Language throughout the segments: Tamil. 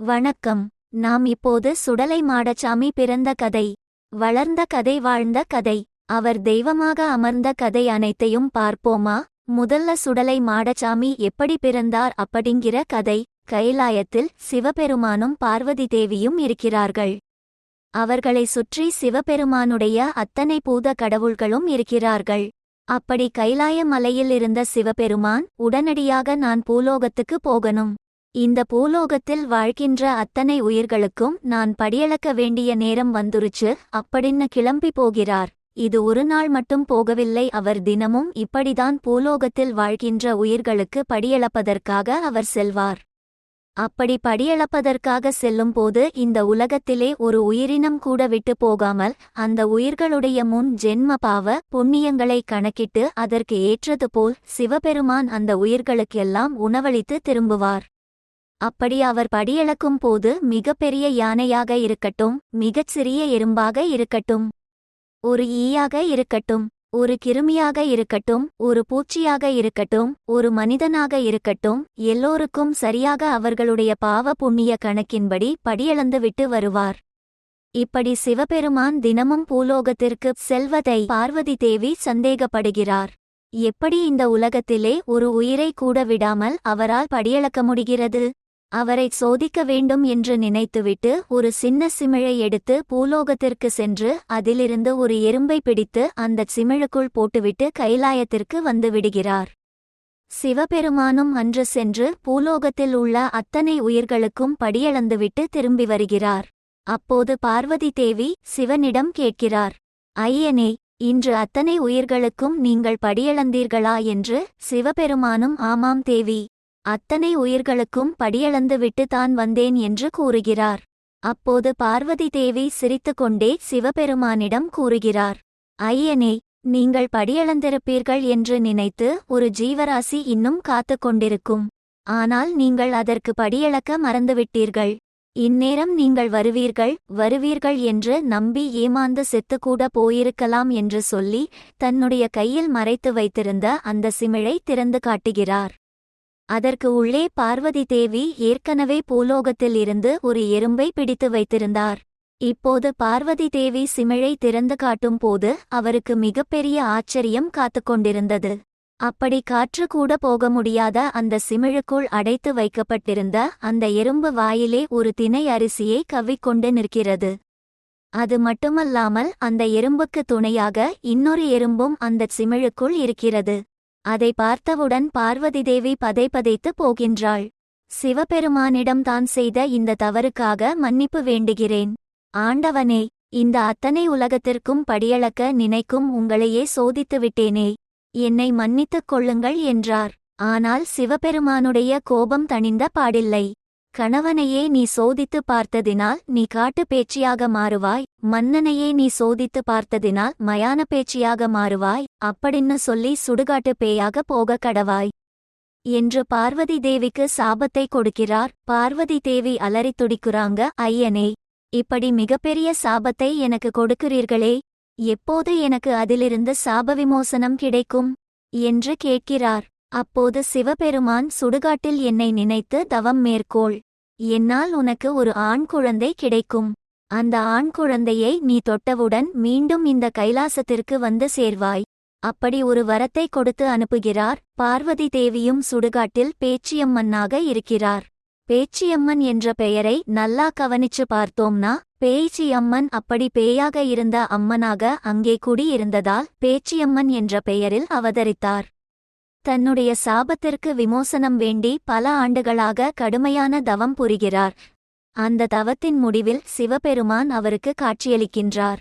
வணக்கம். நாம் இப்போது சுடலை மாடசாமி பிறந்த கதை, வளர்ந்த கதை, வாழ்ந்த கதை, அவர் தெய்வமாக அமர்ந்த கதை அனைத்தையும் பார்ப்போமா? முதல்ல சுடலை மாடசாமி எப்படி பிறந்தார் அப்படிங்கிற கதை. கைலாயத்தில் சிவபெருமானும் பார்வதி தேவியும் இருக்கிறார்கள். அவர்களை சுற்றி சிவபெருமானுடைய அத்தனை பூத கடவுள்களும் இருக்கிறார்கள். அப்படி கைலாய மலையில் இருந்த சிவபெருமான் உடனடியாக நான் பூலோகத்துக்கு போகணும், இந்த பூலோகத்தில் வாழ்கின்ற அத்தனை உயிர்களுக்கும் நான் படியளக்க வேண்டிய நேரம் வந்துருச்சு அப்படின்னு கிளம்பி போகிறார். இது ஒரு நாள் மட்டும் போகவில்லை, அவர் தினமும் இப்படிதான் பூலோகத்தில் வாழ்கின்ற உயிர்களுக்கு படியளப்பதற்காக அவர் செல்வார். அப்படி படியளப்பதற்காக செல்லும்போது இந்த உலகத்திலே ஒரு உயிரினம் கூட விட்டு போகாமல் அந்த உயிர்களுடைய முன் ஜென்ம பாவ புண்ணியங்களை கணக்கிட்டு அதற்கு ஏற்றது போல் சிவபெருமான் அந்த உயிர்களுக்கெல்லாம் உணவளித்து திரும்புவார். அப்படி அவர் படியளக்கும் போது மிகப்பெரிய யானையாக இருக்கட்டும், மிகச் சிறிய எறும்பாக இருக்கட்டும், ஒரு ஈயாக இருக்கட்டும், ஒரு கிருமியாக இருக்கட்டும், ஒரு பூச்சியாக இருக்கட்டும், ஒரு மனிதனாக இருக்கட்டும், எல்லோருக்கும் சரியாக அவர்களுடைய பாவ புண்ணிய கணக்கின்படி படியளந்து விட்டு வருவார். இப்படி சிவபெருமான் தினமும் பூலோகத்திற்கு செல்வதை பார்வதி தேவி சந்தேகப்படுகிறார். எப்படி இந்த உலகத்திலே ஒரு உயிரை கூட விடாமல் அவரால் படியளக்க முடிகிறது? அவரை சோதிக்க வேண்டும் என்று நினைத்துவிட்டு ஒரு சின்ன சிமிழை எடுத்து பூலோகத்திற்கு சென்று அதிலிருந்து ஒரு எறும்பை பிடித்து அந்தச் சிமிழுக்குள் போட்டுவிட்டு கைலாயத்திற்கு வந்து விடுகிறார். சிவபெருமானும் அன்று சென்று பூலோகத்தில் உள்ள அத்தனை உயிர்களுக்கும் படியளந்துவிட்டு திரும்பி வருகிறார். அப்போது பார்வதி தேவி சிவனிடம் கேட்கிறார், ஐயனே, இன்று அத்தனை உயிர்களுக்கும் நீங்கள் படியளந்தீர்களா என்று. சிவபெருமானும் ஆமாம் தேவி, அத்தனை உயிர்களுக்கும் படியளந்து விட்டு தான் வந்தேன் என்று கூறுகிறார். அப்போது பார்வதி தேவி சிரித்துக்கொண்டே சிவபெருமானிடம் கூறுகிறார், ஐயனே, நீங்கள் படியளந்திருப்பீர்கள் என்று நினைத்து ஒரு ஜீவராசி இன்னும் காத்து கொண்டிருக்கும். ஆனால் நீங்கள் அதற்கு படியளக்க மறந்துவிட்டீர்கள். இந்நேரம் நீங்கள் வருவீர்கள் என்று நம்பி ஏமாந்து செத்துக்கூட போயிருக்கலாம் என்று சொல்லி தன்னுடைய கையில் மறைத்து வைத்திருந்த அந்த சிமிழை திறந்து காட்டுகிறார். அதற்கு உள்ளே பார்வதி தேவி ஏற்கனவே பூலோகத்தில் இருந்து ஒரு எறும்பை பிடித்து வைத்திருந்தார். இப்போது பார்வதி தேவி சிமிழை திறந்து காட்டும் போது அவருக்கு மிகப்பெரிய ஆச்சரியம் காத்துக்கொண்டிருந்தது. அப்படி காற்று கூட போக முடியாத அந்த சிமிழுக்குள் அடைத்து வைக்கப்பட்டிருந்த அந்த எறும்பு வாயிலே ஒரு தினை அரிசியை கவ்விக்கொண்டு நிற்கிறது. அது மட்டுமல்லாமல் அந்த எறும்புக்கு துணையாக இன்னொரு எறும்பும் அந்தச் சிமிழுக்குள் இருக்கிறது. அதை பார்த்தவுடன் பார்வதி தேவி பதைபதைத்து போகின்றாள். சிவபெருமானிடம் தான் செய்த இந்த தவறுக்காக மன்னிப்பு வேண்டுகிறேன். ஆண்டவனே, இந்த அத்தனை உலகத்திற்கும் படியளக்க நினைக்கும் உங்களையே சோதித்து விட்டேனே, என்னை மன்னித்துக் கொள்ளுங்கள் என்றார். ஆனால் சிவபெருமானுடைய கோபம் தணிந்த பாடில்லை. கணவனையே நீ சோதித்து பார்த்ததினால் நீ காட்டு பேச்சியாக மாறுவாய், மன்னனையே நீ சோதித்து பார்த்ததினால் மயான பேச்சியாக மாறுவாய், அப்படின்னு சொல்லி சுடுகாட்டு பேயாக போக கடவாய் என்று பார்வதி தேவிக்கு சாபத்தை கொடுக்கிறார். பார்வதி தேவி அலறித் துடிக்குறாங்க, ஐயனே, இப்படி மிகப்பெரிய சாபத்தை எனக்கு கொடுக்கிறீர்களே, எப்போது எனக்கு அதிலிருந்து சாப விமோசனம் கிடைக்கும் என்று கேட்கிறார். அப்போது சிவபெருமான், சுடுகாட்டில் என்னை நினைத்து தவம் மேற்கொள், என்னால் உனக்கு ஒரு ஆண் குழந்தை கிடைக்கும். அந்த ஆண் குழந்தையை நீ தொட்டவுடன் மீண்டும் இந்த கைலாசத்திற்கு வந்து சேர்வாய். அப்படி ஒரு வரத்தை கொடுத்து அனுப்புகிறார். பார்வதி தேவியும் சுடுகாட்டில் பேச்சியம்மனாக இருக்கிறார். பேச்சியம்மன் என்ற பெயரை நல்லா கவனிச்சு பார்த்தோம்னா, பேச்சியம்மன் அப்படி பேயாக இருந்த அம்மனாக அங்கே குடியிருந்ததால் பேச்சியம்மன் என்ற பெயரில் அவதரித்தார். தன்னுடைய சாபத்திற்கு விமோசனம் வேண்டி பல ஆண்டுகளாக கடுமையான தவம் புரிகிறார். அந்த தவத்தின் முடிவில் சிவபெருமான் அவருக்கு காட்சியளிக்கின்றார்.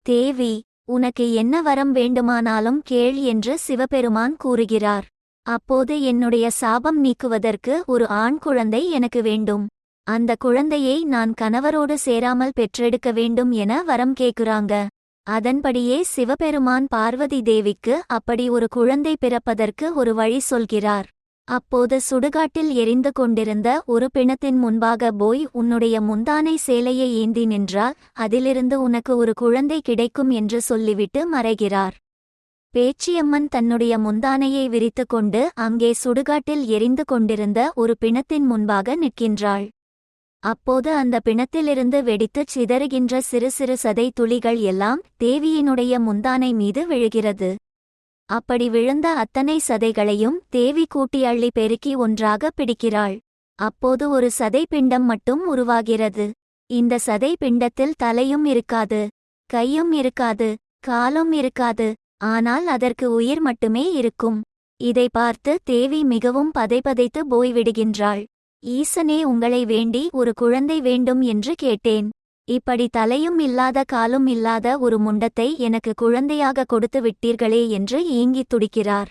தேவி, உனக்கு என்ன வரம் வேண்டுமானாலும் கேள் என்று சிவபெருமான் கூறுகிறார். அப்போது என்னுடைய சாபம் நீக்குவதற்கு ஒரு ஆண் குழந்தை எனக்கு வேண்டும். அந்த குழந்தையை நான் கணவரோடு சேராமல் பெற்றெடுக்க வேண்டும் என வரம் கேக்குறாங்க. அதன்படியே சிவபெருமான் பார்வதி தேவிக்கு அப்படி ஒரு குழந்தை பிறப்பதற்கு ஒரு வழி சொல்கிறார். அப்போது சுடுகாட்டில் எரிந்து கொண்டிருந்த ஒரு பிணத்தின் முன்பாக போய் உன்னுடைய முந்தானை சேலையை ஏந்தி நின்றால் அதிலிருந்து உனக்கு ஒரு குழந்தை கிடைக்கும் என்று சொல்லிவிட்டு மறைகிறார். பேச்சியம்மன் தன்னுடைய முந்தானையை விரித்து கொண்டு அங்கே சுடுகாட்டில் எரிந்து கொண்டிருந்த ஒரு பிணத்தின் முன்பாக நிற்கின்றாள். அப்போது அந்த பிணத்திலிருந்து வெடித்துச் சிதறுகின்ற சிறு சிறு சதை துளிகள் எல்லாம் தேவியினுடைய முந்தானை மீது விழுகிறது. அப்படி விழுந்த அத்தனை சதைகளையும் தேவி கூட்டி அள்ளி பெருக்கி ஒன்றாக பிடிக்கிறாள். அப்போது ஒரு சதை பிண்டம் மட்டும் உருவாகிறது. இந்த சதை பிண்டத்தில் தலையும் இருக்காது, கையும் இருக்காது, காலும் இருக்காது. ஆனால் அதற்கு உயிர் மட்டுமே இருக்கும். இதை பார்த்து தேவி மிகவும் பதைபதைத்து போய்விடுகின்றாள். ஈசனே, உங்களை வேண்டி ஒரு குழந்தை வேண்டும் என்று கேட்டேன். இப்படி தலையும் இல்லாத காலும் இல்லாத ஒரு முண்டத்தை எனக்கு குழந்தையாக கொடுத்து விட்டீர்களே என்று ஏங்கித் துடிக்கிறார்.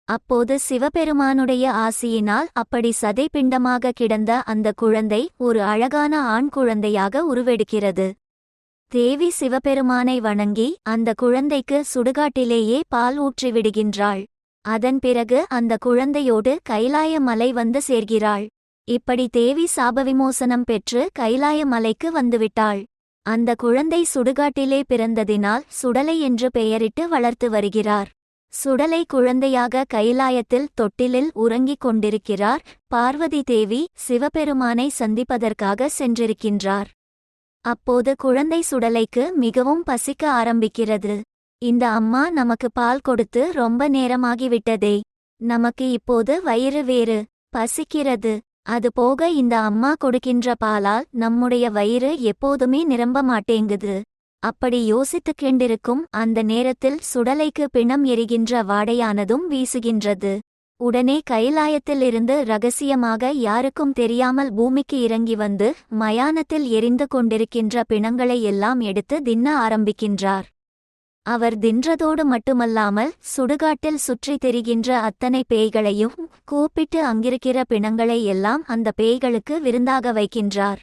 அப்போது சிவபெருமானுடைய ஆசியினால் அப்படி சதை பிண்டமாக கிடந்த அந்த குழந்தை ஒரு அழகான ஆண் குழந்தையாக உருவெடுக்கிறது. தேவி சிவபெருமானை வணங்கி அந்த குழந்தைக்கு சுடுகாட்டிலேயே பால் ஊற்றிவிடுகின்றாள். அதன் பிறகு அந்த குழந்தையோடு கைலாய மலை வந்து சேர்கிறாள். இப்படி தேவி சாபவிமோசனம் பெற்று கைலாய மலைக்கு வந்துவிட்டாள். அந்த குழந்தை சுடுகாட்டிலே பிறந்ததினால் சுடலை என்று பெயரிட்டு வளர்த்து வருகிறார். சுடலை குழந்தையாக கைலாயத்தில் தொட்டிலில் உறங்கிக் கொண்டிருக்கிறார். பார்வதி தேவி சிவபெருமானை சந்திப்பதற்காக சென்றிருக்கின்றார். அப்போது குழந்தை சுடலைக்கு மிகவும் பசிக்க ஆரம்பிக்கிறது. இந்த அம்மா நமக்கு பால் கொடுத்து ரொம்ப நேரமாகிவிட்டதே, நமக்கு இப்போது வயிறு வேறு பசிக்கிறது. அதுபோக இந்த அம்மா கொடுக்கின்ற பாலால் நம்முடைய வயிறு எப்போதுமே நிரம்ப மாட்டேங்குது. அப்படி யோசித்துக் கொண்டிருக்கும் அந்த நேரத்தில் சுடலைக்கு பிணம் எரிகின்ற வாடையானதும் வீசுகின்றது. உடனே கைலாயத்திலிருந்து ரகசியமாக யாருக்கும் தெரியாமல் பூமிக்கு இறங்கி வந்து மயானத்தில் எரிந்து கொண்டிருக்கின்ற பிணங்களை எல்லாம் எடுத்து தின்ன ஆரம்பிக்கின்றார். அவர் தின்றதோடு மட்டுமல்லாமல் சுடுகாட்டில் சுற்றித் திரிகின்ற அத்தனை பேய்களையும் கூப்பிட்டு அங்கிருக்கிற பிணங்களை எல்லாம் அந்த பேய்களுக்கு விருந்தாக வைக்கின்றார்.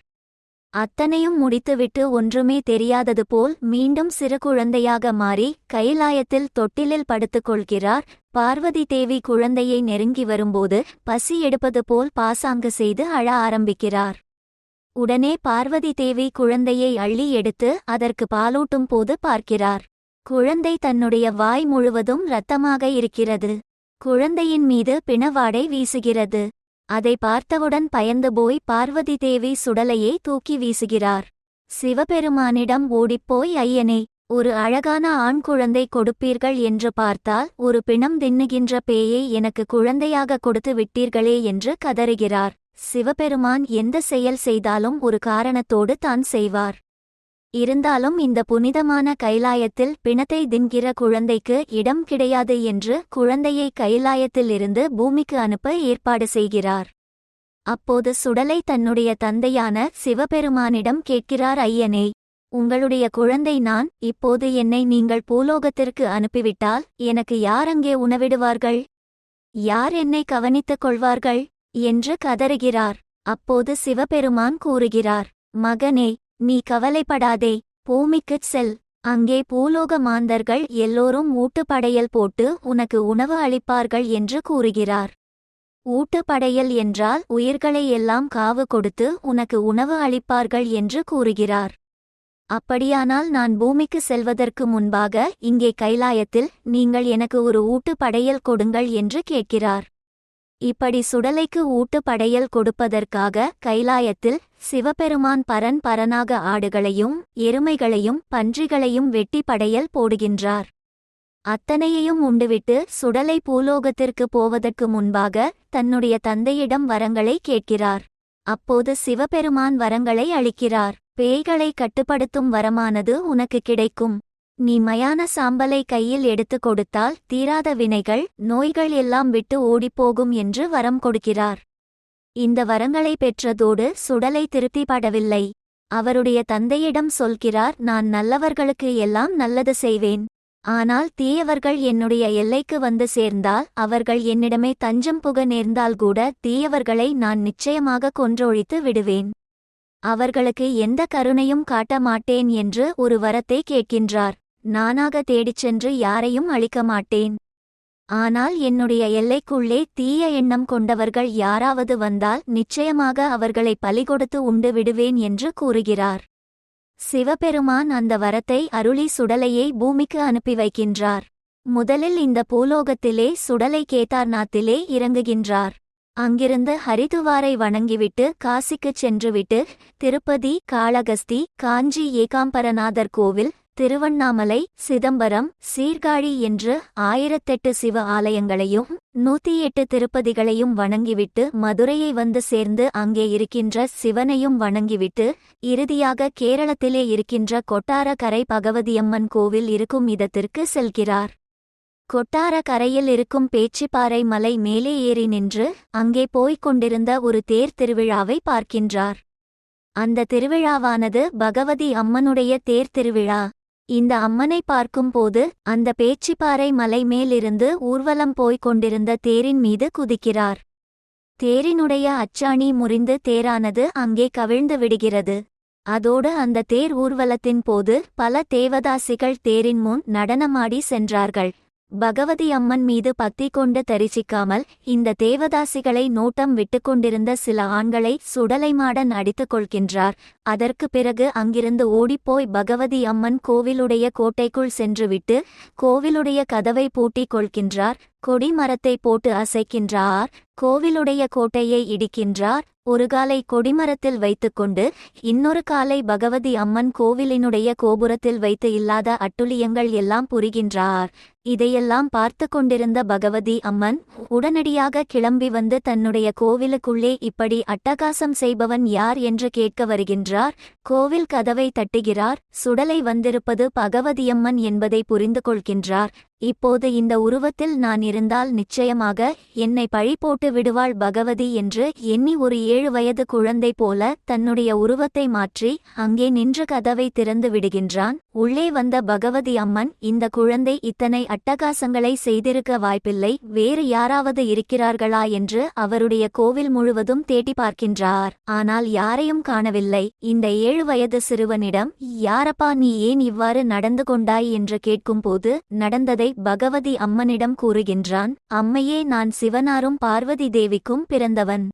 அத்தனையும் முடித்துவிட்டு ஒன்றுமே தெரியாதது போல் மீண்டும் சிறு குழந்தையாக மாறி கைலாயத்தில் தொட்டிலில் படுத்துக் கொள்கிறார். பார்வதி தேவி குழந்தையை நெருங்கி வரும்போது பசி எடுப்பது போல் பாசாங்கு செய்து அழ ஆரம்பிக்கிறார். உடனே பார்வதி தேவி குழந்தையை அள்ளி எடுத்து அதற்கு பாலூட்டும் போது பார்க்கிறார். குழந்தை தன்னுடைய வாய் முழுவதும் இரத்தமாக இருக்கிறது. குழந்தையின் மீது பிணவாடை வீசுகிறது. அதை பார்த்தவுடன் பயந்து போய் பார்வதி தேவி சுடலையை தூக்கி வீசுகிறார். சிவபெருமானிடம் ஓடிப்போய், ஐயனே, ஒரு அழகான ஆண் குழந்தை கொடுப்பீர்கள் என்று பார்த்தால் ஒரு பிணம் தின்னுகின்ற பேயை எனக்கு குழந்தையாக கொடுத்து விட்டீர்களே என்று கதறுகிறார். சிவபெருமான் எந்த செயல் செய்தாலும் ஒரு காரணத்தோடு தான் செய்வார். இருந்தாலும் இந்த புனிதமான கைலாயத்தில் பிணத்தை தின்கிற குழந்தைக்கு இடம் கிடையாது என்று குழந்தையை கைலாயத்திலிருந்து பூமிக்கு அனுப்ப ஏற்பாடு செய்கிறார். அப்போது சுடலை தன்னுடைய தந்தையான சிவபெருமானிடம் கேட்கிறார், ஐயனே, உங்களுடைய குழந்தை நான். இப்போது என்னை நீங்கள் பூலோகத்திற்கு அனுப்பிவிட்டால் எனக்கு யார் அங்கே உணவிடுவார்கள்? யார் என்னை கவனித்துக் கொள்வார்கள் என்று கதறுகிறார். அப்போது சிவபெருமான் கூறுகிறார், மகனே, நீ கவலைப்படாதே, பூமிக்குச் செல். அங்கே பூலோக மாந்தர்கள் எல்லோரும் ஊட்டுப்படையல் போட்டு உனக்கு உணவு அளிப்பார்கள் என்று கூறுகிறார். ஊட்டுப்படையல் என்றால் உயிர்களை எல்லாம் காவு கொடுத்து உனக்கு உணவு அளிப்பார்கள் என்று கூறுகிறார். அப்படியானால் நான் பூமிக்கு செல்வதற்கு முன்பாக இங்கே கைலாயத்தில் நீங்கள் எனக்கு ஒரு ஊட்டுப்படையல் கொடுங்கள் என்று கேட்கிறார். இப்படி சுடலைக்கு ஊட்டுப்படையல் கொடுப்பதற்காக கைலாயத்தில் சிவபெருமான் பரன் பரனாக ஆடுகளையும் எருமைகளையும் பன்றிகளையும் வெட்டி படையல் போடுகின்றார். அத்தனையையும் உண்டுவிட்டு சுடலை பூலோகத்திற்கு போவதற்கு முன்பாக தன்னுடைய தந்தையிடம் வரங்களை கேட்கிறார். அப்போது சிவபெருமான் வரங்களை அளிக்கிறார். பேய்களை கட்டுப்படுத்தும் வரமானது உனக்கு கிடைக்கும். நீ மயான சாம்பலை கையில் எடுத்து கொடுத்தால் தீராத வினைகள் நோய்கள் எல்லாம் விட்டு ஓடிப்போகும் என்று வரம் கொடுக்கிறார். இந்த வரங்களை பெற்றதோடு சுடலை திருப்திப்படவில்லை. அவருடைய தந்தையிடம் சொல்கிறார், நான் நல்லவர்களுக்கு எல்லாம் நல்லது செய்வேன். ஆனால் தீயவர்கள் என்னுடைய எல்லைக்கு வந்து சேர்ந்தால், அவர்கள் என்னிடமே தஞ்சம் புக நேர்ந்தால் கூட தீயவர்களை நான் நிச்சயமாக கொன்றொழித்து விடுவேன். அவர்களுக்கு எந்த கருணையும் காட்ட மாட்டேன் என்று ஒரு வரத்தை கேட்கின்றார். நானாக தேடிச் சென்று யாரையும் அழிக்க மாட்டேன். ஆனால் என்னுடைய எல்லைக்குள்ளே தீய எண்ணம் கொண்டவர்கள் யாராவது வந்தால் நிச்சயமாக அவர்களை பலிகொடுத்து உண்டு விடுவேன் என்று கூறுகிறார். சிவபெருமான் அந்த வரத்தை அருளி சுடலையை பூமிக்கு அனுப்பி வைக்கின்றார். முதலில் இந்த பூலோகத்திலே சுடலை கேதார்நாத்திலே இறங்குகின்றார். அங்கிருந்து ஹரிதுவாரை வணங்கிவிட்டு காசிக்குச் சென்றுவிட்டு திருப்பதி, காளகஸ்தி, காஞ்சி ஏகாம்பரநாதர் கோவில், திருவண்ணாமலை, சிதம்பரம், சீர்காழி என்று 1008 சிவ ஆலயங்களையும் 108 திருப்பதிகளையும் வணங்கிவிட்டு மதுரையை வந்து சேர்ந்து அங்கே இருக்கின்ற சிவனையும் வணங்கிவிட்டு இறுதியாக கேரளத்திலே இருக்கின்ற கொட்டாரக்கரை பகவதியம்மன் கோவில் இருக்கும் இடத்திற்கு செல்கிறார். கொட்டாரக்கரையில் இருக்கும் பேச்சிப்பாறை மலை மேலே ஏறி நின்று அங்கே போய்க் கொண்டிருந்த ஒரு தேர் திருவிழாவை பார்க்கின்றார். அந்த திருவிழாவானது பகவதி அம்மனுடைய தேர் திருவிழா. இந்த அம்மனை பார்க்கும்போது அந்த பேச்சிப்பாறை மலை மேலிருந்து ஊர்வலம் போய்க் கொண்டிருந்த தேரின் மீது குதிக்கிறார். தேரினுடைய அச்சாணி முறிந்து தேரானது அங்கே கவிழ்ந்து விடுகிறது. அதோடு அந்த தேர் ஊர்வலத்தின் போது பல தேவதாசிகள் தேரின் முன் நடனமாடி சென்றார்கள். பகவதி அம்மன் மீது பக்தி கொண்டு தரிசிக்காமல் இந்த தேவதாசிகளை நோட்டம் விட்டுக்கொண்டிருந்த சில ஆண்களை சுடலைமாடன் அடித்துக் கொள்கின்றார். அதற்கு பிறகு அங்கிருந்து ஓடிப்போய் பகவதி அம்மன் கோவிலுடைய கோட்டைக்குள் சென்றுவிட்டு கோவிலுடைய கதவை பூட்டிக் கொள்கின்றார். கொடிமரத்தை போட்டு அசைக்கின்றார். கோவிலுடைய கோட்டையை இடிக்கின்றார். ஒரு காலை கொடிமரத்தில் வைத்துக்கொண்டு இன்னொரு காலை பகவதி அம்மன் கோவிலினுடைய கோபுரத்தில் வைத்து இல்லாத அட்டுழியங்கள் எல்லாம் புரிகின்றார். இதையெல்லாம் பார்த்து கொண்டிருந்த பகவதி அம்மன் உடனடியாக கிளம்பி வந்து தன்னுடைய கோவிலுக்குள்ளே இப்படி அட்டகாசம் செய்பவன் யார் என்று கேட்க வருகின்றார். கோவில் கதவை தட்டுகிறார். சுடலை வந்திருப்பது பகவதியம்மன் என்பதை புரிந்து கொள்கின்றார். இப்போது இந்த உருவத்தில் நான் இருந்தால் நிச்சயமாக என்னை பழி போட்டு விடுவாள் பகவதி என்று எண்ணி ஒரு 7 வயது குழந்தை போல தன்னுடைய உருவத்தை மாற்றி அங்கே நின்று கதவை திறந்து விடுகின்றான். உள்ளே வந்த பகவதி அம்மன், இந்த குழந்தை இத்தனை அட்டகாசங்களை செய்திருக்க வாய்ப்பில்லை, வேறு யாராவது இருக்கிறார்களா என்று அவருடைய கோவில் முழுவதும் தேடி பார்க்கின்றார். ஆனால் யாரையும் காணவில்லை. இந்த 7 வயது சிறுவனிடம், யாரப்பா நீ ஏன் இவ்வாறு நடந்து கொண்டாய் என்று கேட்கும்போது நடந்ததை பகவதி அம்மனிடம் கூறுகின்றான். அம்மையே, நான் சிவனாரும் பார்வதி தேவிக்கும் பிறந்தவன்.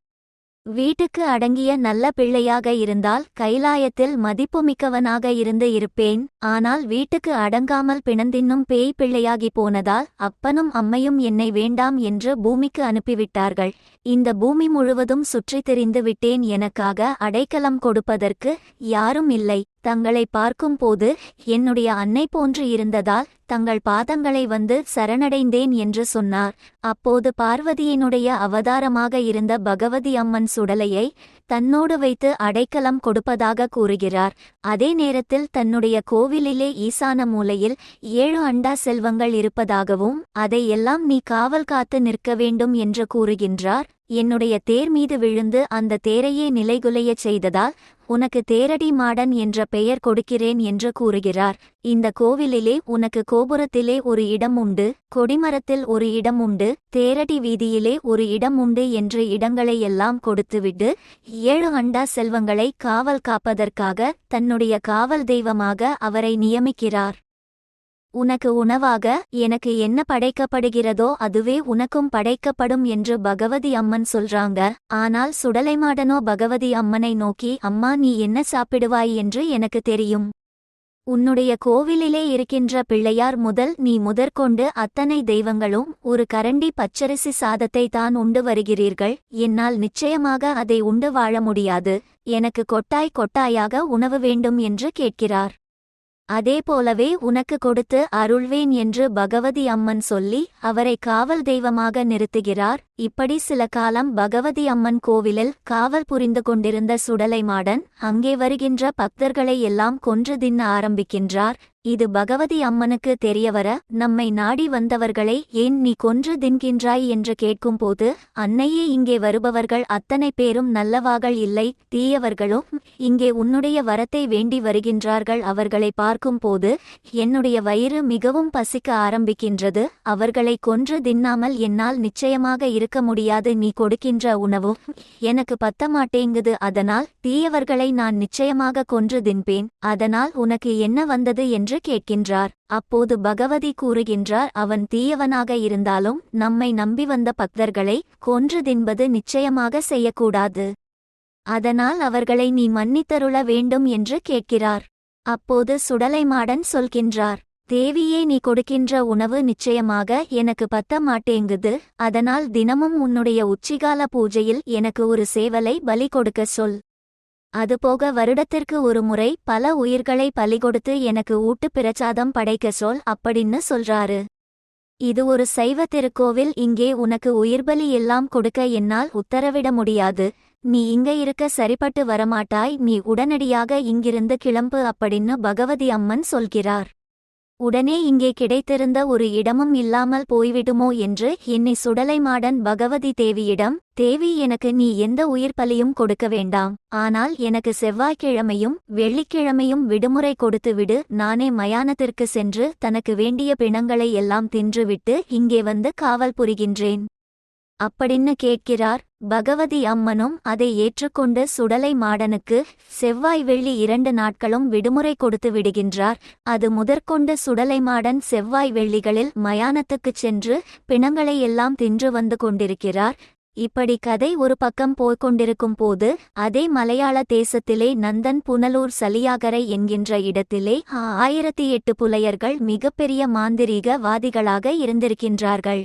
வீட்டுக்கு அடங்கிய நல்ல பிள்ளையாக இருந்தால் கைலாயத்தில் மதிப்புமிக்கவனாக இருந்து இருப்பேன். ஆனால் வீட்டுக்கு அடங்காமல் பிணந்தின்னும் பேய் பிள்ளையாகி போனதால் அப்பனும் அம்மையும் என்னை வேண்டாம் என்று பூமிக்கு அனுப்பிவிட்டார்கள். இந்த பூமி முழுவதும் சுற்றித் திரிந்து விட்டேன். எனக்காக அடைக்கலம் கொடுப்பதற்கு யாரும் இல்லை. தங்களை பார்க்கும்போது என்னுடைய அன்னை போன்று இருந்ததால் தங்கள் பாதங்களை வந்து சரணடைந்தேன் என்று சொன்னார். அப்போது பார்வதியினுடைய அவதாரமாக இருந்த பகவதி அம்மன் சுடலையை தன்னோடு வைத்து அடைக்கலம் கொடுப்பதாக கூறுகிறார். அதே நேரத்தில் தன்னுடைய கோவிலிலே ஈசான மூலையில் 7 அண்டா செல்வங்கள் இருப்பதாகவும் அதையெல்லாம் நீ காவல் காத்து நிற்க வேண்டும் என்று கூறுகின்றார். என்னுடைய தேர் மீது விழுந்து அந்த தேரையே நிலைகுலையச் செய்ததால் உனக்கு தேரடி மாடன் என்ற பெயர் கொடுக்கிறேன் என்று கூறுகிறார். இந்த கோவிலிலே உனக்கு கோபுரத்திலே ஒரு இடம் உண்டு, கொடிமரத்தில் ஒரு இடம் உண்டு, தேரடி வீதியிலே ஒரு இடம் உண்டு என்று இடங்களை எல்லாம் கொடுத்துவிட்டு 7 அண்டா செல்வங்களை காவல் காப்பதற்காக தன்னுடைய காவல் தெய்வமாக அவரை நியமிக்கிறார். உனக்கு உணவாக எனக்கு என்ன படைக்கப்படுகிறதோ அதுவே உனக்கும் படைக்கப்படும் என்று பகவதி அம்மன் சொல்றாங்க. ஆனால் சுடலைமாடனோ பகவதி அம்மனை நோக்கி, அம்மா நீ என்ன சாப்பிடுவாய் என்று எனக்கு தெரியும். உன்னுடைய கோவிலிலே இருக்கின்ற பிள்ளையார் முதல் நீ முதற்கொண்டு அத்தனை தெய்வங்களும் ஒரு கரண்டி பச்சரிசி சாதத்தை தான் உண்டு வருகிறீர்கள். என்னால் நிச்சயமாக அதை உண்டு வாழ முடியாது. எனக்கு கொட்டாய் கொட்டாயாக உணவு வேண்டும் என்று கேட்கிறார். அதேபோலவே உனக்கு கொடுத்து அருள்வேன் என்று பகவதி அம்மன் சொல்லி அவரை காவல் தெய்வமாக நிறுத்துகிறார். இப்படி சில காலம் பகவதி அம்மன் கோவிலில் காவல் புரிந்து கொண்டிருந்த சுடலைமாடன் அங்கே வருகின்ற பக்தர்களை எல்லாம் கொன்று தின்ன ஆரம்பிக்கின்றார். இது பகவதி அம்மனுக்கு தெரியவர, நம்மை நாடி வந்தவர்களை ஏன் நீ கொன்று தின்கின்றாய் என்று கேட்கும்போது, அன்னையே இங்கே வருபவர்கள் அத்தனை பேரும் நல்லவாகள் இல்லை, தீயவர்களும் இங்கே உன்னுடைய வரத்தை வேண்டி வருகின்றார்கள். அவர்களை பார்க்கும்போது என்னுடைய வயிறு மிகவும் பசிக்க ஆரம்பிக்கின்றது. அவர்களை கொன்று தின்னாமல் என்னால் நிச்சயமாக இருக்க முடியாது. நீ கொடுக்கின்ற உணவும் எனக்கு பத்த மாட்டேங்குது. அதனால் தீயவர்களை நான் நிச்சயமாக கொன்று தின்பேன். அதனால் உனக்கு என்ன வந்தது என்று கேட்கின்றார். அப்போது பகவதி கூறுகின்றார், அவன் தீயவனாக இருந்தாலும் நம்மை நம்பி வந்த பக்தர்களை கொன்று தின்பது நிச்சயமாக செய்யக்கூடாது. அதனால் அவர்களை நீ மன்னித்தருள வேண்டும் என்று கேட்கிறார். அப்போது சுடலைமாடன் சொல்கின்றார், தேவியே, நீ கொடுக்கின்ற உணவு நிச்சயமாக எனக்கு பத்த மாட்டேங்குது. அதனால் தினமும் உன்னுடைய உச்சிகால பூஜையில் எனக்கு ஒரு சேவலை பலி கொடுக்க சொல். அதுபோக வருடத்திற்கு ஒரு முறை பல உயிர்களை பலி கொடுத்து எனக்கு ஊட்டு பிரசாதம் படைக்க சொல் அப்படின்னு சொல்றாரு. இது ஒரு சைவ திருக்கோவில். இங்கே உனக்கு உயிர்பலி எல்லாம் கொடுக்க என்னால் உத்தரவிட முடியாது. நீ இங்க இருக்க சரிப்பட்டு வரமாட்டாய். நீ உடனடியாக இங்கிருந்து கிளம்பு அப்படின்னு பகவதி அம்மன் சொல்கிறார். உடனே இங்கே கிடைத்திருந்த ஒரு இடமும் இல்லாமல் போய்விடுமோ என்று எண்ணி சுடலைமாடன் பகவதி தேவியிடம், தேவி, எனக்கு நீ எந்த உயிர் பலியும் கொடுக்க வேண்டாம். ஆனால் எனக்கு செவ்வாய்க்கிழமையும் வெள்ளிக்கிழமையும் விடுமுறை கொடுத்து விடு. நானே மயானத்திற்கு சென்று தனக்கு வேண்டிய பிணங்களை எல்லாம் தின்றுவிட்டு இங்கே வந்து காவல் புரிகின்றேன் அப்படின்னு கேட்கிறார். பகவதி அம்மனும் அதை ஏற்றுக்கொண்டு சுடலை மாடனுக்கு செவ்வாய் வெள்ளி 2 நாட்களும் விடுமுறை கொடுத்து விடுகின்றார். அது முதற்கொண்டு சுடலைமாடன் செவ்வாய் வெள்ளிகளில் மயானத்துக்குச் சென்று பிணங்களை எல்லாம் தின்று வந்து கொண்டிருக்கிறார். இப்படி கதை ஒரு பக்கம் போய்கொண்டிருக்கும் போது அதே மலையாள தேசத்திலே நந்தன் புனலூர் சலியாகரை என்கின்ற இடத்திலே 1008 புலையர்கள் மிகப்பெரிய மாந்திரீக வாதிகளாக இருந்திருக்கின்றார்கள்.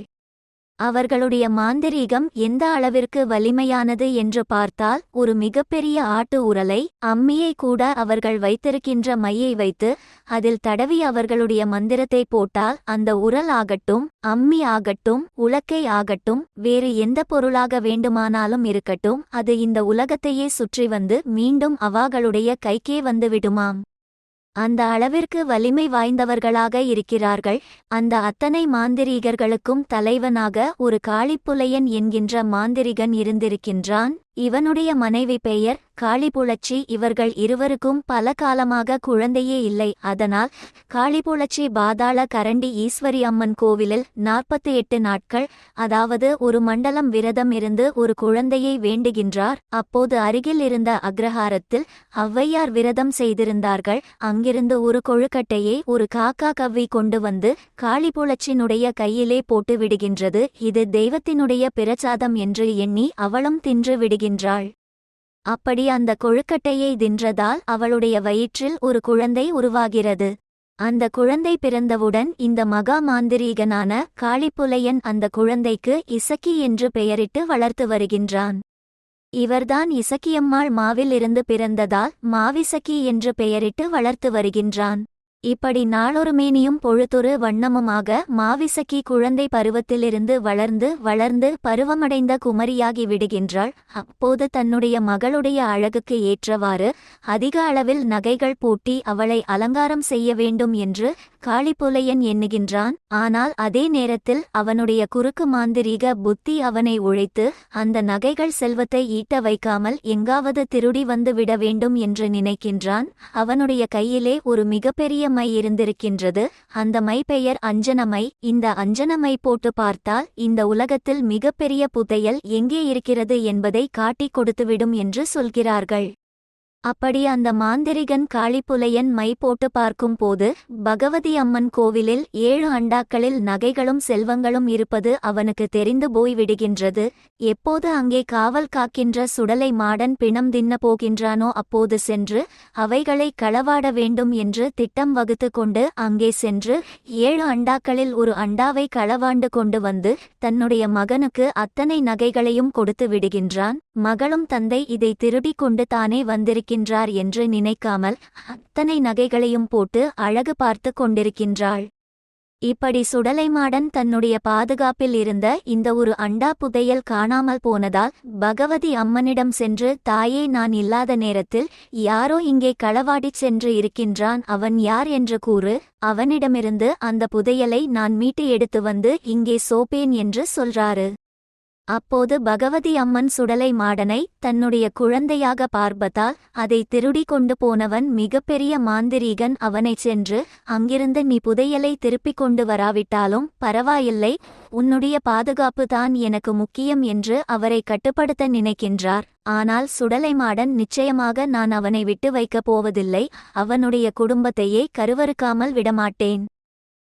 அவர்களுடைய மாந்திரீகம் எந்த அளவிற்கு வலிமையானது என்று பார்த்தால், ஒரு மிகப்பெரிய ஆட்டு உரலை, அம்மியை கூட அவர்கள் வைத்திருக்கின்ற மையை வைத்து அதில் தடவி அவர்களுடைய மந்திரத்தை போட்டால் அந்த உரல் ஆகட்டும், அம்மி ஆகட்டும், உலக்கை ஆகட்டும், வேறு எந்த பொருளாக வேண்டுமானாலும் இருக்கட்டும், அது இந்த உலகத்தையே சுற்றி வந்து மீண்டும் அவாகளுடைய கைக்கே வந்துவிடுமாம். அந்த அளவிற்கு வலிமை வாய்ந்தவர்களாக இருக்கிறார்கள். அந்த அத்தனை மாந்திரீகர்களுக்கும் தலைவனாக ஒரு காளிப்புலையன் என்கின்ற மாந்திரிகன் இருந்திருக்கின்றான். இவனுடைய மனைவி பெயர் காளிபுளச்சி. இவர்கள் இருவருக்கும் பல காலமாக குழந்தையே இல்லை. அதனால் காளிபுளச்சி பாதாள கரண்டி ஈஸ்வரி அம்மன் கோவிலில் 48 நாட்கள், அதாவது ஒரு மண்டலம் விரதம் இருந்து ஒரு குழந்தையை வேண்டுகின்றார். அப்போது அருகில் இருந்த அக்ரஹாரத்தில் ஔவையார் விரதம் செய்திருந்தார்கள். அங்கிருந்து ஒரு கொழுக்கட்டையை ஒரு காக்கா கவ்வி கொண்டு வந்து காளிபுளச்சினுடைய கையிலே போட்டு விடுகின்றது. இது தெய்வத்தினுடைய பிரசாதம் என்று எண்ணி அவளும் தின்று விடுகின்றாள். அப்படி அந்த கொழுக்கட்டையை தின்றதால் அவளுடைய வயிற்றில் ஒரு குழந்தை உருவாகிறது. அந்த குழந்தை பிறந்தவுடன் இந்த மகா மாந்திரீகனான காளிப்புலையன் அந்த குழந்தைக்கு இசக்கி என்று பெயரிட்டு வளர்த்து வருகின்றான். இவர்தான் இசக்கியம்மாள் மாவில் இருந்து பிறந்ததால் மாவிசக்கி என்று பெயரிட்டு வளர்த்து வருகின்றான். இப்படி நாளொரு மேனியும் பொழுதொரு வண்ணமுமாக மாவிசக்கி குழந்தை பருவத்திலிருந்து வளர்ந்து வளர்ந்து பருவமடைந்த குமரியாகி விடுகின்றாள். அப்போது தன்னுடைய மகளுடைய அழகுக்கு ஏற்றவாறு அதிக அளவில் நகைகள் பூட்டி அவளை அலங்காரம் செய்ய வேண்டும் என்று காளிப்புலையன் எண்ணுகின்றான். ஆனால் அதே நேரத்தில் அவனுடைய குறுக்கு மாந்திரீக புத்தி அவனை உழைத்து அந்த நகைகள் செல்வத்தை ஈட்ட வைக்காமல் எங்காவது திருடி வந்து விட வேண்டும் என்று நினைக்கின்றான். அவனுடைய கையிலே ஒரு மிகப்பெரிய மை இருந்திருக்கின்றது. அந்த மை பெயர் அஞ்சனமை. இந்த அஞ்சனமை போட்டு பார்த்தால் இந்த உலகத்தில் மிகப்பெரிய புதையல் எங்கே இருக்கிறது என்பதை காட்டிக் கொடுத்துவிடும் என்று சொல்கிறார்கள். அப்படி அந்த மாந்திரிகன் காளிப்புலையன் மை போட்டு பார்க்கும் போது பகவதி அம்மன் கோவிலில் 7 அண்டாக்களில் நகைகளும் செல்வங்களும் இருப்பது அவனுக்கு தெரிந்து போய்விடுகின்றது. எப்போது அங்கே காவல் காக்கின்ற சுடலை மாடன் பிணம் தின்ன போகின்றானோ அப்போது சென்று அவைகளை களவாட வேண்டும் என்று திட்டம் வகுத்து கொண்டு அங்கே சென்று 7 அண்டாக்களில் ஒரு அண்டாவை களவாண்டு கொண்டு வந்து தன்னுடைய மகனுக்கு அத்தனை நகைகளையும் கொடுத்து விடுகின்றான். மகளும் தந்தை இதை திருடிக் கொண்டு தானே வந்திருக்கின்றார் என்று நினைக்காமல் அத்தனை நகைகளையும் போட்டு அழகு பார்த்து கொண்டிருக்கின்றாள். இப்படி சுடலைமாடன் தன்னுடைய பாதுகாப்பில் இருந்த இந்த ஒரு அண்டா புதையல் காணாமல் போனதால் பகவதி அம்மனிடம் சென்று, தாயே, நான் இல்லாத நேரத்தில் யாரோ இங்கே களவாடிச் சென்று இருக்கின்றான். அவன் யார் என்று கூறு. அவனிடமிருந்து அந்த புதையலை நான் மீட்டு எடுத்து வந்து இங்கே சோப்பேன் என்று சொல்றாரு. அப்போது பகவதி அம்மன் சுடலை மாடனை தன்னுடைய குழந்தையாக பார்ப்பதால் அதை திருடி கொண்டு போனவன் மிகப்பெரிய மாந்திரீகன் அவனைச் சென்று, அங்கிருந்து நீ புதையலை திருப்பிக் கொண்டு வராவிட்டாலும் பரவாயில்லை, உன்னுடைய பாதுகாப்பு தான் எனக்கு முக்கியம் என்று அவரை கட்டுப்படுத்த நினைக்கின்றார். ஆனால் சுடலைமாடன் நிச்சயமாக நான் அவனை விட்டு வைக்கப் போவதில்லை, அவனுடைய குடும்பத்தையே கருவறுக்காமல் விடமாட்டேன்,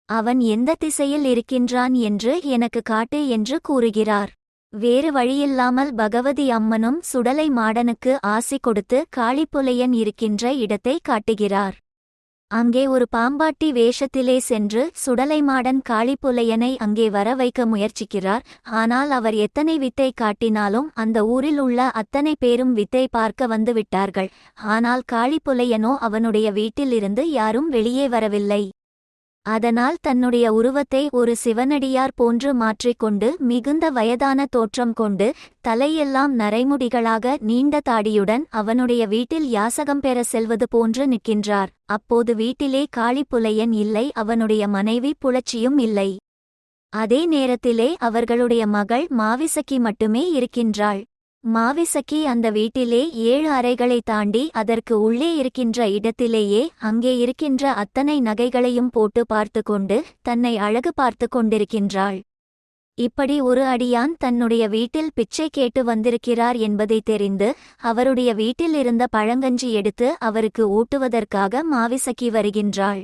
அவன் எந்த திசையில் இருக்கின்றான் என்று எனக்கு காட்டு என்று கூறுகிறார். வேறு வழியில்லாமல் பகவதி அம்மனும் சுடலை மாடனுக்கு ஆசி கொடுத்து காளிப்புலையன் இருக்கின்ற இடத்தை காட்டுகிறார். அங்கே ஒரு பாம்பாட்டி வேஷத்திலே சென்று சுடலைமாடன் காளிப்புலையனை அங்கே வர வைக்க முயற்சிக்கிறார். ஆனால் அவர் எத்தனை வித்தை காட்டினாலும் அந்த ஊரில் உள்ள அத்தனை பேரும் வித்தை பார்க்க வந்து விட்டார்கள். ஆனால் காளிப்புலையனோ அவனுடைய வீட்டிலிருந்து யாரும் வெளியே வரவில்லை. அதனால் தன்னுடைய உருவத்தை ஒரு சிவனடியார் போன்று மாற்றிக்கொண்டு மிகுந்த வயதான தோற்றம் கொண்டு தலையெல்லாம் நரைமுடிகளாக நீண்ட தாடியுடன் அவனுடைய வீட்டில் யாசகம் பெற செல்வது போன்று நிற்கின்றார். அப்போது வீட்டிலே காளிப்புலையன் இல்லை, அவனுடைய மனைவி புலச்சியும் இல்லை. அதே நேரத்திலே அவர்களுடைய மகள் மாவிசக்கி மட்டுமே இருக்கின்றாள். மாவிசக்கி அந்த வீட்டிலே 7 அறைகளை தாண்டி அதற்கு உள்ளே இருக்கின்ற இடத்திலேயே அங்கே இருக்கின்ற அத்தனை நகைகளையும் போட்டு பார்த்து கொண்டு தன்னை அழகு பார்த்து கொண்டிருக்கின்றாள். இப்படி ஒரு அடியான் தன்னுடைய வீட்டில் பிச்சை கேட்டு வந்திருக்கிறார் என்பதை தெரிந்து அவருடைய வீட்டில் இருந்த பழங்கஞ்சி எடுத்து அவருக்கு ஊட்டுவதற்காக மாவிசக்கி வருகின்றாள்.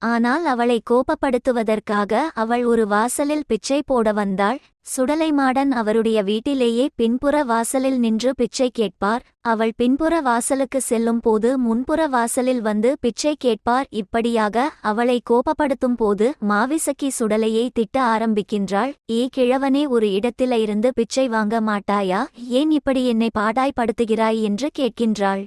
ஆனால் அவளை கோபப்படுத்துவதற்காக அவள் ஒரு வாசலில் பிச்சை போட வந்தாள். சுடலைமாடன் அவருடைய வீட்டிலேயே பின்புற வாசலில் நின்று பிச்சை கேட்பார். அவள் பின்புற வாசலுக்கு செல்லும் போது முன்புற வாசலில் வந்து பிச்சை கேட்பார். இப்படியாக அவளை கோபப்படுத்தும் போது மாவிசக்கி சுடலையை திட்ட ஆரம்பிக்கின்றாள். ஏ கிழவனே, ஒரு இடத்தில இருந்து பிச்சை வாங்க மாட்டாயா? ஏன் இப்படி என்னை பாடாய்படுத்துகிறாய் என்று கேட்கின்றாள்.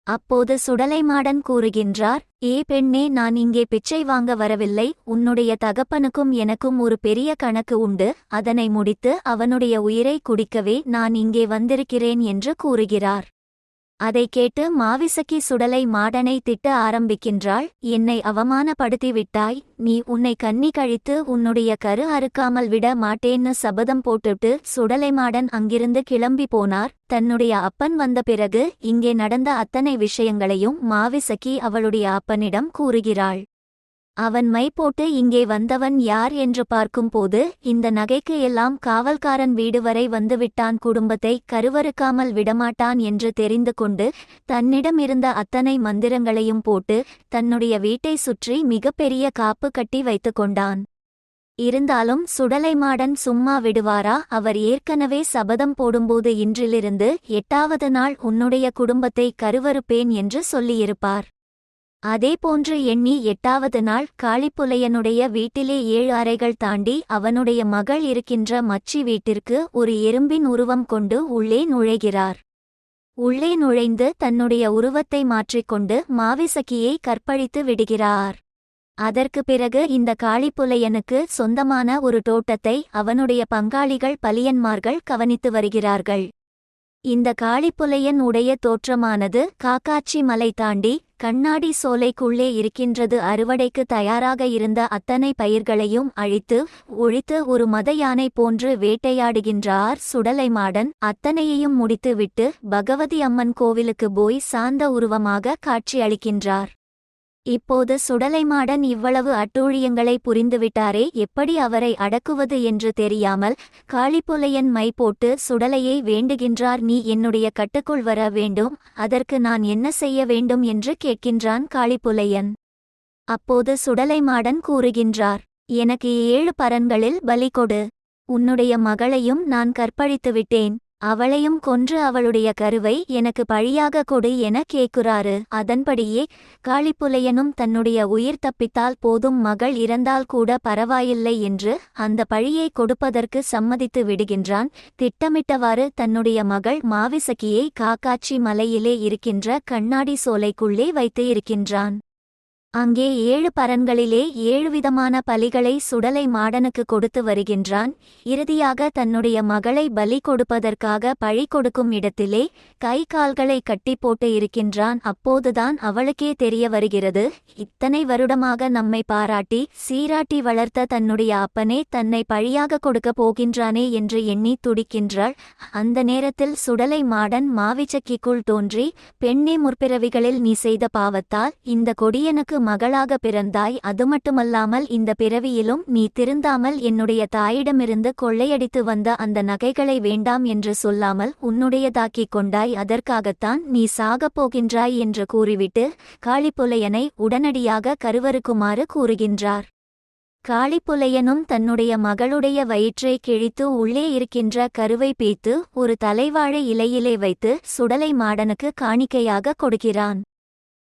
அப்போது சுடலைமாடன் கூறுகின்றார், ஏ பெண்ணே, நான் இங்கே பிச்சை வாங்க வரவில்லை. உன்னுடைய தகப்பனுக்கும் எனக்கும் ஒரு பெரிய கணக்கு உண்டு. அதனை முடித்து அவனுடைய உயிரை குடிக்கவே நான் இங்கே வந்திருக்கிறேன் என்று கூறுகிறார். அதை கேட்டு மாவிசக்கி சுடலை மாடனை திட்ட ஆரம்பிக்கின்றாள். என்னை அவமானப்படுத்தி விட்டாய். நீ உன்னை கன்னி கழித்து உன்னுடைய கரு அறுக்காமல் விட மாட்டேன்னு சபதம் போட்டுட்டு சுடலைமாடன் அங்கிருந்து கிளம்பி போனார். தன்னுடைய அப்பன் வந்த பிறகு இங்கே நடந்த அத்தனை விஷயங்களையும் மாவிசக்கி அவளுடைய அப்பனிடம் கூறுகிறாள். அவன் மை போட்டு இங்கே வந்தவன் யார் என்று பார்க்கும்போது இந்த நகைக்கு எல்லாம் காவல்காரன் வீடு வரை வந்துவிட்டான், குடும்பத்தை கருவறுக்காமல் விடமாட்டான் என்று தெரிந்து கொண்டு தன்னிடமிருந்த அத்தனை மந்திரங்களையும் போட்டு தன்னுடைய வீட்டை சுற்றி மிகப்பெரிய காப்பு கட்டி வைத்து கொண்டான். இருந்தாலும் சுடலைமாடன் சும்மா விடுவாரா? அவர் ஏற்கனவே சபதம் போடும்போது இன்றிலிருந்து 8வது நாள் உன்னுடைய குடும்பத்தை கருவறுப்பேன் என்று சொல்லியிருப்பார். அதேபோன்று எண்ணி 8வது நாள் காளிப்புலையனுடைய வீட்டிலே 7 அறைகள் தாண்டி அவனுடைய மகள் இருக்கின்ற மச்சி வீட்டிற்கு ஒரு எறும்பின் உருவம் கொண்டு உள்ளே நுழைகிறார். உள்ளே நுழைந்து தன்னுடைய உருவத்தை மாற்றிக்கொண்டு மாவிசக்கியை கற்பழித்து விடுகிறார். அதற்கு பிறகு இந்த காளிப்புலையனுக்கு சொந்தமான ஒரு தோட்டத்தை அவனுடைய பங்காளிகள் பலியன்மார்கள் கவனித்து வருகிறார்கள். இந்த காளிப்புலையன் உடைய தோற்றமானது காக்காட்சி மலை தாண்டி கண்ணாடி சோலைக்குள்ளே இருக்கின்றது. அறுவடைக்கு தயாராக இருந்த அத்தனை பயிர்களையும் அழித்து ஒழித்து ஒரு மத யானை போன்று வேட்டையாடுகின்றார் சுடலைமாடன். அத்தனையையும் முடித்துவிட்டு பகவதி அம்மன் கோவிலுக்கு போய் சாந்த உருவமாக காட்சியளிக்கின்றார். இப்போது சுடலைமாடன் இவ்வளவு அட்டூழியங்களை புரிந்துவிட்டாரே, எப்படி அவரை அடக்குவது என்று தெரியாமல் காளிப்புலையன் மை போட்டு சுடலையை வேண்டுகின்றார். நீ என்னுடைய கட்டுக்குள் வர வேண்டும், அதற்கு நான் என்ன செய்ய வேண்டும் என்று கேட்கின்றான் காளிப்புலையன். அப்போது சுடலைமாடன் கூறுகின்றார், எனக்கு 7 பரன்களில் பலி கொடு. உன்னுடைய மகளையும் நான் கற்பழித்துவிட்டேன். அவளையும் கொன்று அவளுடைய கருவை எனக்கு பழியாக கொடு என கேட்குறாரு. அதன்படியே காளிப்புலையனும் தன்னுடைய உயிர் தப்பித்தால் போதும், மகள் இறந்தால் கூட பரவாயில்லை என்று அந்த பழியை கொடுப்பதற்கு சம்மதித்து விடுகின்றான். திட்டமிட்டவாறு தன்னுடைய மகள் மாவிசக்கியை காக்காட்சி மலையிலே இருக்கின்ற கண்ணாடி சோலைக்குள்ளே வைத்து இருக்கின்றான். அங்கே 7 பரன்களிலே 7 விதமான பலிகளை சுடலை மாடனுக்கு கொடுத்து வருகின்றான். இறுதியாக தன்னுடைய மகளை பலி கொடுப்பதற்காக பழி கொடுக்கும் இடத்திலே கை கால்களை கட்டி போட்டு இருக்கின்றான். அப்போதுதான் அவளுக்கே தெரிய வருகிறது, இத்தனை வருடமாக நம்மை பாராட்டி சீராட்டி வளர்த்த தன்னுடைய அப்பனே தன்னை பழியாக கொடுக்க போகின்றானே என்று எண்ணி துடிக்கின்றாள். அந்த நேரத்தில் சுடலை மாடன் மாவிசக்கிக்குள் தோன்றி, பெண்ணே, முற்பிறவிகளில் நீ செய்த பாவத்தால் இந்த கொடியனுக்கு மகளாக பிறந்தாய். அது மட்டுமல்லாமல் இந்த பிறவியிலும் நீ திருந்தாமல் என்னுடைய தாயிடமிருந்து கொள்ளையடித்து வந்த அந்த நகைகளை வேண்டாம் என்று சொல்லாமல் உன்னுடையதாக்கிக் கொண்டாய். அதற்காகத்தான் நீ சாகப் போகின்றாய் என்று கூறிவிட்டு காளிப்புலையனை உடனடியாக கருவறுக்குமாறு கூறுகின்றார். காளிப்புலையனும் தன்னுடைய மகளுடைய வயிற்றை கிழித்து உள்ளே இருக்கின்ற கருவை பீத்து ஒரு தலைவாழை இலையிலே வைத்து சுடலை மாடனுக்கு காணிக்கையாக கொடுக்கிறான்.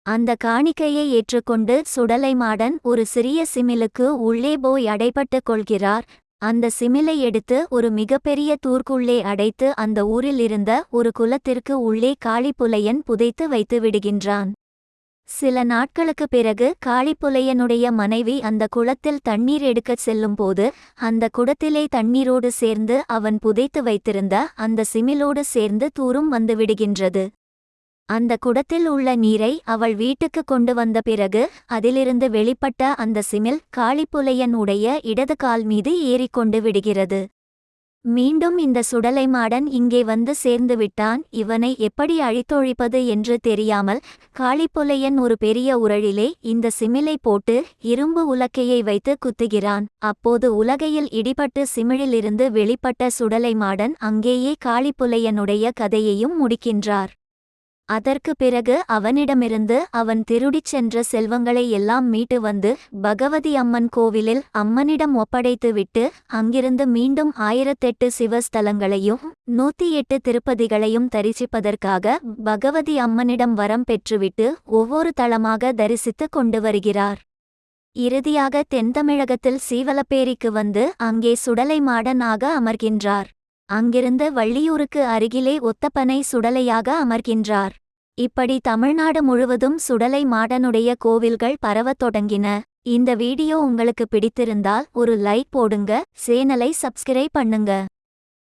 அந்த காணிக்கையை ஏற்றுக்கொண்டு சுடலைமாடன் ஒரு சிறிய சிமிலுக்கு உள்ளே போய் அடைபட்டுக் கொள்கிறார். அந்த சிமிலை எடுத்து ஒரு மிகப்பெரிய தூர்க்குள்ளே அடைத்து அந்த ஊரில் இருந்த ஒரு குலத்திற்கு உள்ளே காளிப்புலையன் புதைத்து வைத்து விடுகின்றான். சில நாட்களுக்குப் பிறகு காளிப்புலையனுடைய மனைவி அந்த குளத்தில் தண்ணீர் எடுக்கச் செல்லும்போது அந்த குடத்திலே தண்ணீரோடு சேர்ந்து அவன் புதைத்து வைத்திருந்த அந்த சிமிலோடு சேர்ந்து தூரும் வந்துவிடுகின்றது. அந்த குடத்தில் உள்ள நீரை அவள் வீட்டுக்கு கொண்டு வந்த பிறகு அதிலிருந்து வெளிப்பட்ட அந்த சிமில் காளிப்புலையன் உடைய இடது கால் மீது ஏறிக்கொண்டு விடுகிறது. மீண்டும் இந்த சுடலைமாடன் இங்கே வந்து சேர்ந்து விட்டான். இவனை எப்படி அழித்தொழிப்பது என்று தெரியாமல் காளிப்புலையன் ஒரு பெரிய உரழிலே இந்த சிமிலை போட்டு இரும்பு உலக்கையை வைத்து குத்துகிறான். அப்போது உலகையில் இடிபட்டு சிமிழிலிருந்து வெளிப்பட்ட சுடலைமாடன் அங்கேயே காளிப்புலையனுடைய கதையையும் முடிக்கின்றார். அதற்கு பிறகு அவனிடமிருந்து அவன் திருடிச் சென்ற செல்வங்களை எல்லாம் மீட்டு வந்து பகவதி அம்மன் கோவிலில் அம்மனிடம் ஒப்படைத்துவிட்டு அங்கிருந்து மீண்டும் 1008 சிவஸ்தலங்களையும் 108 திருப்பதிகளையும் தரிசிப்பதற்காக பகவதி அம்மனிடம் வரம் பெற்றுவிட்டு ஒவ்வொரு தலமாக தரிசித்து கொண்டு வருகிறார். இறுதியாக தென்தமிழகத்தில் சீவலப்பேரிக்கு வந்து அங்கே சுடலைமாடனாக அமர்கின்றார். அங்கிருந்து வள்ளியூருக்கு அருகிலே ஒத்தப்பனை சுடலையாக அமர்கின்றார். இப்படி தமிழ்நாடு முழுவதும் சுடலை மாடனுடைய கோவில்கள் பரவத் தொடங்கின. இந்த வீடியோ உங்களுக்கு பிடித்திருந்தால் ஒரு லைக் போடுங்க, சேனலை சப்ஸ்கிரைப் பண்ணுங்க.